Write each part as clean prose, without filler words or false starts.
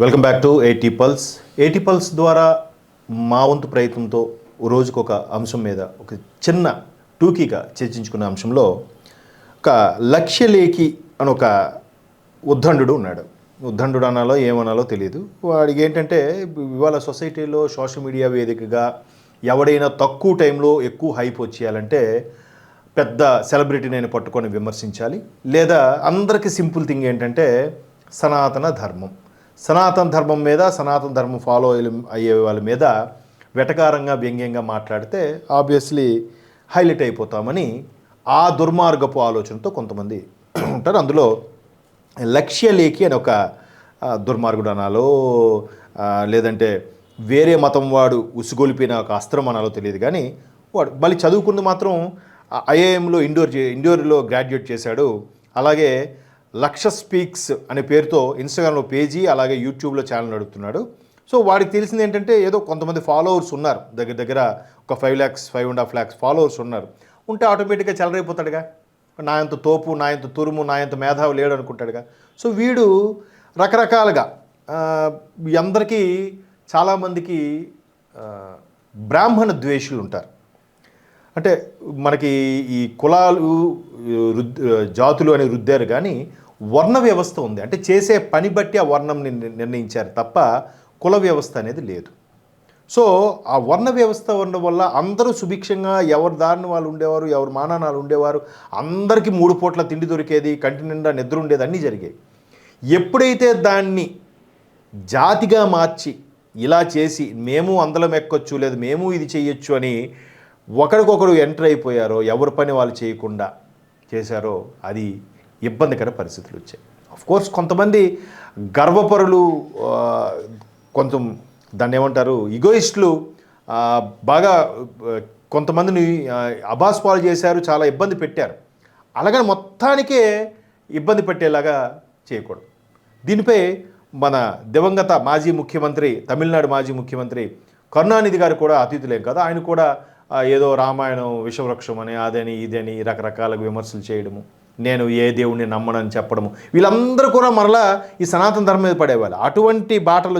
Welcome back to ఏటీ pulse. ఏటీ pulse ద్వారా మా వంతు ప్రయత్నంతో రోజుకు ఒక అంశం మీద ఒక చిన్న టూకీగా చర్చించుకునే అంశంలో ఒక లక్ష్యలేఖి అని ఒక ఉద్దండు ఉన్నాడు. ఉద్దండు అనాలో ఏమనాలో తెలియదు. వాడికి ఏంటంటే ఇవాళ సొసైటీలో సోషల్ మీడియా వేదికగా ఎవడైనా తక్కువ టైంలో ఎక్కువ హైప్ వచ్చేయాలంటే పెద్ద సెలబ్రిటీ నేను పట్టుకొని విమర్శించాలి, లేదా అందరికీ సింపుల్ థింగ్ ఏంటంటే సనాతన ధర్మం మీద సనాతన ధర్మం ఫాలో అయ్యే వాళ్ళ మీద వెటకారంగా వ్యంగ్యంగా మాట్లాడితే ఆబ్వియస్లీ హైలైట్ అయిపోతామని ఆ దుర్మార్గపు ఆలోచనతో కొంతమంది ఉంటారు. అందులో లక్ష్యలేఖి అని ఒక దుర్మార్గుడు అనాలో లేదంటే వేరే మతం వాడు ఉసుగొలిపిన ఒక అస్త్రం అనాలో తెలియదు, కానీ వాడు మళ్ళీ చదువుకుంది మాత్రం ఐఐఎంలో ఇండోర్లో గ్రాడ్యుయేట్ చేశాడు. అలాగే లక్ష స్పీక్స్ అనే పేరుతో ఇన్స్టాగ్రామ్లో పేజీ అలాగే యూట్యూబ్లో ఛానల్ నడుపుతున్నాడు. సో వాడికి తెలిసింది ఏంటంటే ఏదో కొంతమంది ఫాలోవర్స్ ఉన్నారు, దగ్గర ఒక 5 lakhs 5.5 lakhs ఫాలోవర్స్ ఉన్నారు. ఉంటే ఆటోమేటిక్గా చెలరైపోతాడుగా, నా ఎంత తోపు, నా ఎంత తురుము, నా ఎంత మేధావి లేడు అనుకుంటాడుగా. సో వీడు రకరకాలుగా అందరికీ చాలామందికి బ్రాహ్మణ ద్వేషులు ఉంటారు. అంటే మనకి ఈ కులాలు జాతులు అని రుద్దారు, కానీ వర్ణ వ్యవస్థ ఉంది. అంటే చేసే పని బట్టి ఆ వర్ణం నిర్ణయించారు తప్ప కుల వ్యవస్థ అనేది లేదు. సో ఆ వర్ణ వ్యవస్థ ఉండడం వల్ల అందరూ సుభిక్షంగా ఎవరి దారిని వాళ్ళు ఉండేవారు, ఎవరి మానాలు ఉండేవారు, అందరికీ 3 పూట్ల తిండి దొరికేది, కంటి నిండా నిద్ర ఉండేది, అన్నీ జరిగాయి. ఎప్పుడైతే దాన్ని జాతిగా మార్చి ఇలా చేసి మేము అందలం ఎక్కొచ్చు, లేదు మేము ఇది చేయొచ్చు అని ఒకరికొకరు ఎంటర్ అయిపోయారో, ఎవరి పని వాళ్ళు చేయకుండా చేశారో, అది ఇబ్బందికర పరిస్థితులు వచ్చాయి. కోర్స్ కొంతమంది గర్వపరులు, కొంచెం దాన్ని ఏమంటారు ఇగోయిస్టులు బాగా కొంతమందిని అబాస్పాలు చేశారు, చాలా ఇబ్బంది పెట్టారు. అలాగని మొత్తానికే ఇబ్బంది పెట్టేలాగా చేయకూడదు. దీనిపై మన దివంగత మాజీ ముఖ్యమంత్రి, తమిళనాడు మాజీ ముఖ్యమంత్రి కరుణానిధి గారు కూడా అతిథులేం కదా, ఆయన కూడా ఏదో రామాయణం విషవృక్షం అని అదని ఇదని రకరకాల విమర్శలు చేయడము, నేను ఏ దేవుణ్ణి నమ్మనని చెప్పడము, వీళ్ళందరూ కూడా మరలా ఈ సనాతన ధర్మం మీద పడేవాళ్ళు. అటువంటి బాటలో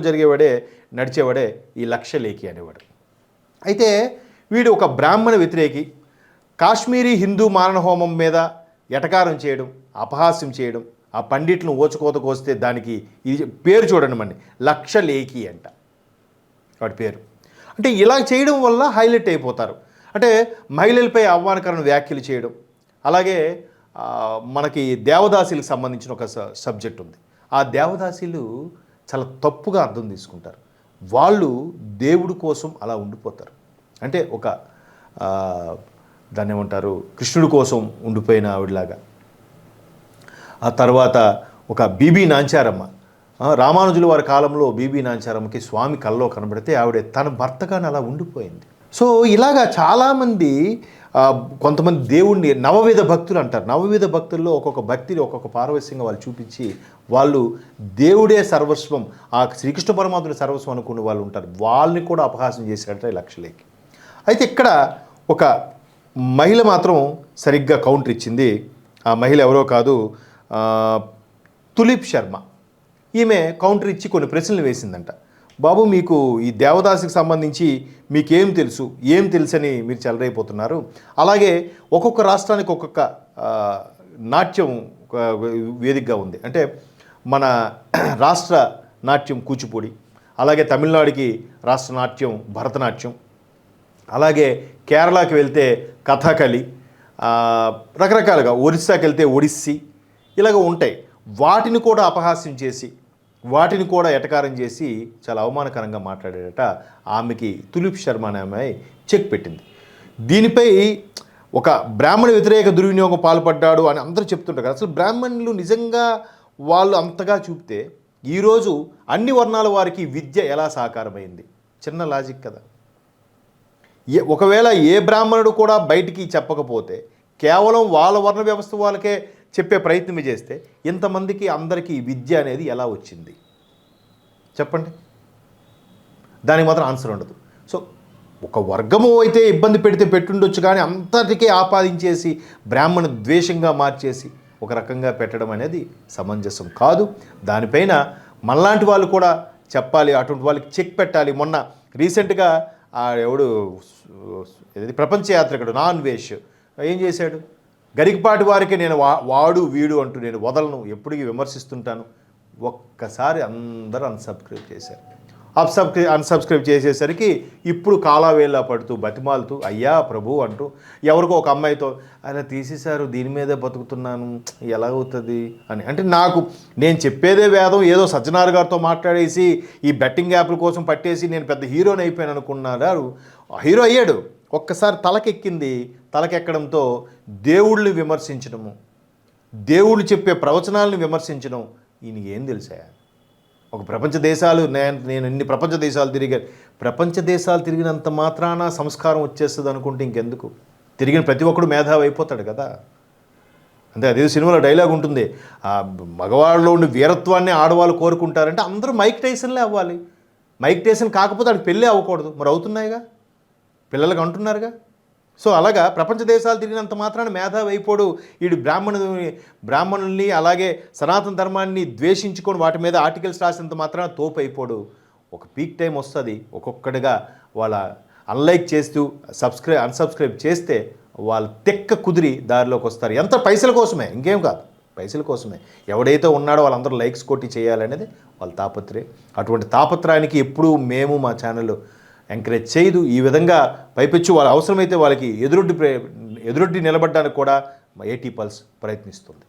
నడిచేవాడే ఈ లక్ష్యలేఖి అనేవాడు. అయితే వీడు ఒక బ్రాహ్మణ వ్యతిరేకి, కాశ్మీరీ హిందూ మారణహోమం మీద ఎటకారం చేయడం, అపహాస్యం చేయడం, ఆ పండిట్లను ఓచుకోత కోస్తే దానికి ఇది పేరు చూడండి మండి, లక్ష్యలేఖి అంట వాడి పేరు. అంటే ఇలా చేయడం వల్ల హైలైట్ అయిపోతారు. అంటే మహిళలపై అవమానకరమైన వ్యాఖ్యలు చేయడం, అలాగే మనకి దేవదాసీలకు సంబంధించిన ఒక సబ్జెక్ట్ ఉంది. ఆ దేవదాసీలు చాలా తప్పుగా అర్థం తీసుకుంటారు. వాళ్ళు దేవుడి కోసం అలా ఉండిపోతారు. అంటే ఒక దాన్ని ఏమంటారు, కృష్ణుడి కోసం ఉండిపోయిన ఆవిడలాగా. ఆ తర్వాత ఒక బీబీ నాంచారమ్మ, రామానుజుల వారి కాలంలో బీబీ నాంచారమ్మకి స్వామి కల్లో కనబడితే ఆవిడ తన భర్తగానే అలా ఉండిపోయింది. సో ఇలాగా చాలామంది కొంతమంది దేవుణ్ణి నవవిధ భక్తులు అంటారు. నవవిధ భక్తుల్లో ఒక్కొక్క భక్తిని ఒక్కొక్క పారవస్యంగా వాళ్ళు చూపించి వాళ్ళు దేవుడే సర్వస్వం, ఆ శ్రీకృష్ణ పరమాత్ముడి సర్వస్వం అనుకునే వాళ్ళు ఉంటారు. వాళ్ళని కూడా అపహాస్యం చేశారంటే లక్ష్యలేఖి. అయితే ఇక్కడ ఒక మహిళ మాత్రం సరిగ్గా కౌంటర్ ఇచ్చింది. ఆ మహిళ ఎవరో కాదు, తులిప్ శర్మ. ఈమె కౌంటర్ ఇచ్చి కొన్ని ప్రశ్నలు వేసిందంట. బాబు, మీకు ఈ దేవదాసికి సంబంధించి మీకేం తెలుసు, ఏం తెలుసని మీరు చెలరైపోతున్నారు. అలాగే ఒక్కొక్క రాష్ట్రానికి ఒక్కొక్క నాట్యం వేదికగా ఉంది. అంటే మన రాష్ట్ర నాట్యం కూచిపూడి, అలాగే తమిళనాడుకి రాష్ట్ర నాట్యం భరతనాట్యం, అలాగే కేరళకి వెళ్తే కథకళి, రకరకాలుగా ఒరిస్సాకి వెళ్తే ఒడిస్సీ, ఇలాగ ఉంటాయి. వాటిని కూడా అపహాస్యం చేసి, వాటిని కూడా ఎటకారం చేసి చాలా అవమానకరంగా మాట్లాడేట ఆమెకి తులిప్ శర్మ అనే అమ్మాయి చెక్ పెట్టింది. దీనిపై ఒక బ్రాహ్మణ వ్యతిరేక దుర్వినియోగం పాల్పడ్డాడు అని అందరూ చెప్తుంటారు కదా. అసలు బ్రాహ్మణులు నిజంగా వాళ్ళు అంతగా చూపితే ఈరోజు అన్ని వర్ణాల వారికి విద్య ఎలా సాకారమైంది? చిన్న లాజిక్ కదా. ఒకవేళ ఏ బ్రాహ్మణుడు కూడా బయటికి చెప్పకపోతే కేవలం వాళ్ళ వర్ణ వ్యవస్థ వాళ్ళకే చెప్పే ప్రయత్నం చేస్తే ఇంతమందికి అందరికీ విద్య అనేది ఎలా వచ్చింది చెప్పండి? దానికి మాత్రం ఆన్సర్ ఉండదు. సో ఒక వర్గము అయితే ఇబ్బంది పెడితే పెట్టుండొచ్చు, కానీ అంతటికే ఆపాదించేసి బ్రాహ్మణ ద్వేషంగా మార్చేసి ఒక రకంగా పెట్టడం అనేది సమంజసం కాదు. దానిపైన మనలాంటి వాళ్ళు కూడా చెప్పాలి, అటువంటి వాళ్ళకి చెక్ పెట్టాలి. మొన్న రీసెంట్గా ఎవడు ఏది ప్రపంచ యాత్రికుడు నాన్వేష్ ఏం చేశాడు, గరికపాటి వారికి నేను వాడు వీడు అంటూ నేను వదలను, ఎప్పటికీ విమర్శిస్తుంటాను. ఒక్కసారి అందరూ అన్సబ్స్క్రైబ్ చేశారు. అన్సబ్స్క్రైబ్ చేసేసరికి ఇప్పుడు కాలావేళ పడుతూ బతిమాలుతూ అయ్యా ప్రభు అంటూ ఎవరికో ఒక అమ్మాయితో అలా తీసేశారు, దీని మీదే బతుకుతున్నాను, ఎలా అవుతుంది అని. అంటే నేను చెప్పేదే వేదం, ఏదో సజ్జనార్ గారితో మాట్లాడేసి ఈ బెట్టింగ్ యాప్ల కోసం పట్టేసి నేను పెద్ద హీరోని అయిపోయాను అనుకున్నారు. హీరో అయ్యాడు, ఒక్కసారి తలకెక్కింది. తలకెక్కడంతో దేవుళ్ళని విమర్శించడము, దేవుళ్ళు చెప్పే ప్రవచనాలను విమర్శించడం, ఈయనకి ఏం తెలుసా? ఒక ప్రపంచ దేశాలు నేను ఇన్ని ప్రపంచ దేశాలు తిరిగినంత మాత్రాన సంస్కారం వచ్చేస్తుంది అనుకుంటే ఇంకెందుకు? తిరిగిన ప్రతి ఒక్కడు మేధావి అయిపోతాడు కదా. అంటే అదే సినిమాలో డైలాగ్ ఉంటుంది, ఆ మగవాళ్ళలో ఉండి వీరత్వాన్ని ఆడవాళ్ళు కోరుకుంటారంటే అందరూ మైక్ టైసన్లే అవ్వాలి. మైక్ టైసన్ కాకపోతే ఆడికి పెళ్ళి అవ్వకూడదు, మరి అవుతున్నాయిగా, పిల్లలకు అంటున్నారుగా. సో అలాగా ప్రపంచ దేశాలు తిరిగినంత మాత్రాన మేధావి అయిపోడు. వీడు బ్రాహ్మణుల్ని అలాగే సనాతన ధర్మాన్ని ద్వేషించుకొని వాటి మీద ఆర్టికల్స్ రాసినంత మాత్రాన తోపు అయిపోడు. ఒక పీక్ టైం వస్తుంది, ఒక్కొక్కటిగా వాళ్ళ అన్లైక్ చేస్తూ అన్సబ్స్క్రైబ్ చేస్తే వాళ్ళు తెక్క కుదిరి దారిలోకి వస్తారు. ఎంత పైసల కోసమే, ఇంకేం కాదు, పైసల కోసమే. ఎవడైతే ఉన్నాడో వాళ్ళందరూ లైక్స్ కొట్టి చేయాలనేది వాళ్ళ తాపత్రయం. అటువంటి తాపత్రయానికి ఎప్పుడూ మేము మా ఛానల్లో ఎంకరేజ్ చేయదు. ఈ విధంగా పైపెచ్చు వాళ్ళ అవసరమైతే వాళ్ళకి ఎదురొడ్డి నిలబడడానికి కూడా AT పల్స్ ప్రయత్నిస్తుంది.